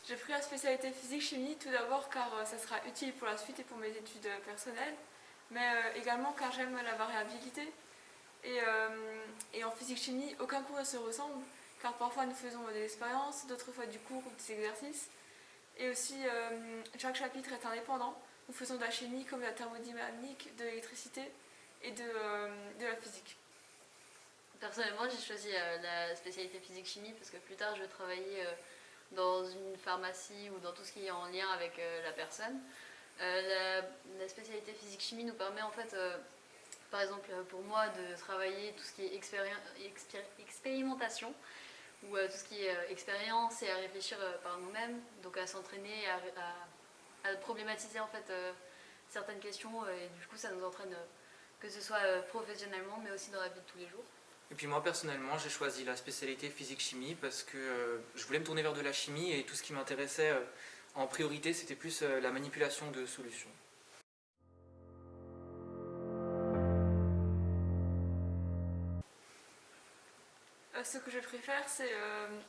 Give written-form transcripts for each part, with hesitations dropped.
J'ai pris la spécialité physique-chimie tout d'abord car ça sera utile pour la suite et pour mes études personnelles, mais également car j'aime la variabilité. Et en physique-chimie, aucun cours ne se ressemble, car parfois nous faisons des expériences, d'autres fois du cours ou des exercices. Et aussi, chaque chapitre est indépendant. Nous faisons de la chimie comme de la thermodynamique, de l'électricité et de la physique. Personnellement, j'ai choisi la spécialité physique-chimie parce que plus tard, je vais travailler dans une pharmacie ou dans tout ce qui est en lien avec la personne. La spécialité physique-chimie nous permet en fait, par exemple pour moi, de travailler tout ce qui est expérimentation ou tout ce qui est expérience et à réfléchir par nous-mêmes, donc à s'entraîner, à problématiser en fait certaines questions et du coup ça nous entraîne que ce soit professionnellement mais aussi dans la vie de tous les jours. Et puis moi personnellement j'ai choisi la spécialité physique-chimie parce que je voulais me tourner vers de la chimie et tout ce qui m'intéressait en priorité c'était plus la manipulation de solutions. Ce que je préfère, c'est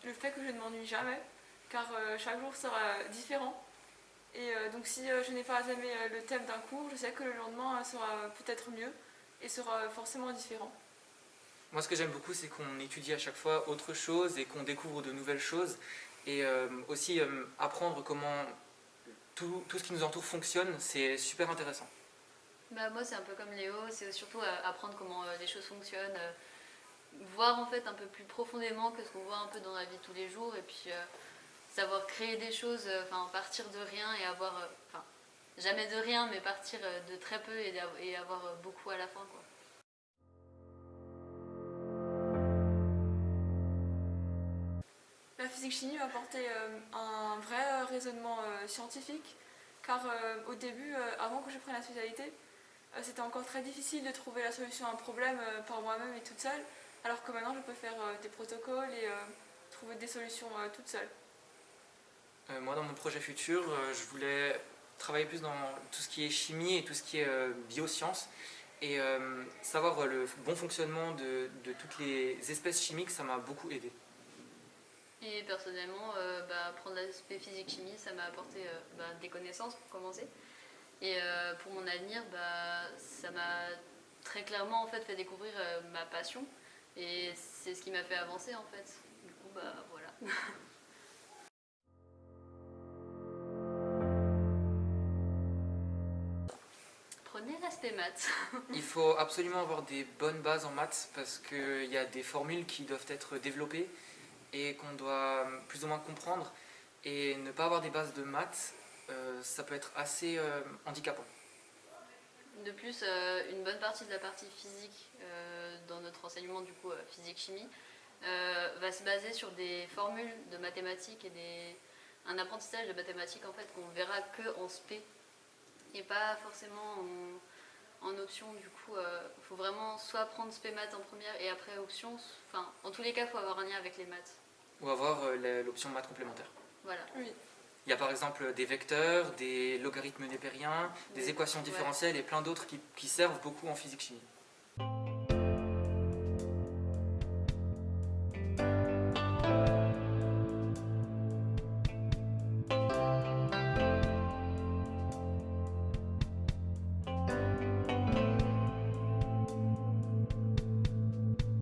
le fait que je ne m'ennuie jamais, car chaque jour sera différent. Et donc si je n'ai pas aimé le thème d'un cours, je sais que le lendemain sera peut-être mieux et sera forcément différent. Moi ce que j'aime beaucoup c'est qu'on étudie à chaque fois autre chose et qu'on découvre de nouvelles choses et aussi apprendre comment tout ce qui nous entoure fonctionne, c'est super intéressant. Bah, moi c'est un peu comme Léo, c'est surtout apprendre comment les choses fonctionnent, voir en fait un peu plus profondément que ce qu'on voit un peu dans la vie de tous les jours et puis savoir créer des choses, partir de rien et avoir, jamais de rien mais partir de très peu et avoir beaucoup à la fin quoi. La physique-chimie m'a apporté un vrai raisonnement scientifique, car au début, avant que je prenne la spécialité, c'était encore très difficile de trouver la solution à un problème par moi-même et toute seule, alors que maintenant je peux faire des protocoles et trouver des solutions toute seule. Moi dans mon projet futur, je voulais travailler plus dans tout ce qui est chimie et tout ce qui est biosciences et savoir le bon fonctionnement de toutes les espèces chimiques, ça m'a beaucoup aidé. Et personnellement, prendre l'aspect physique-chimie, ça m'a apporté des connaissances pour commencer. Et pour mon avenir, ça m'a très clairement en fait découvrir ma passion. Et c'est ce qui m'a fait avancer en fait. Du coup, voilà. Prenez l'aspect maths. Il faut absolument avoir des bonnes bases en maths parce qu'il y a des formules qui doivent être développées et qu'on doit plus ou moins comprendre. Et ne pas avoir des bases de maths, ça peut être assez handicapant. De plus, une bonne partie de la partie physique dans notre enseignement du coup physique-chimie va se baser sur des formules de mathématiques et un apprentissage de mathématiques en fait qu'on verra que en spé et pas forcément en option. Du coup, il faut vraiment soit prendre spé maths en première et après option. Enfin, en tous les cas, il faut avoir un lien avec les maths. Ou avoir l'option maths complémentaire. Voilà. Oui. Il y a par exemple des vecteurs, des logarithmes népériens, des équations différentielles et plein d'autres qui servent beaucoup en physique-chimie.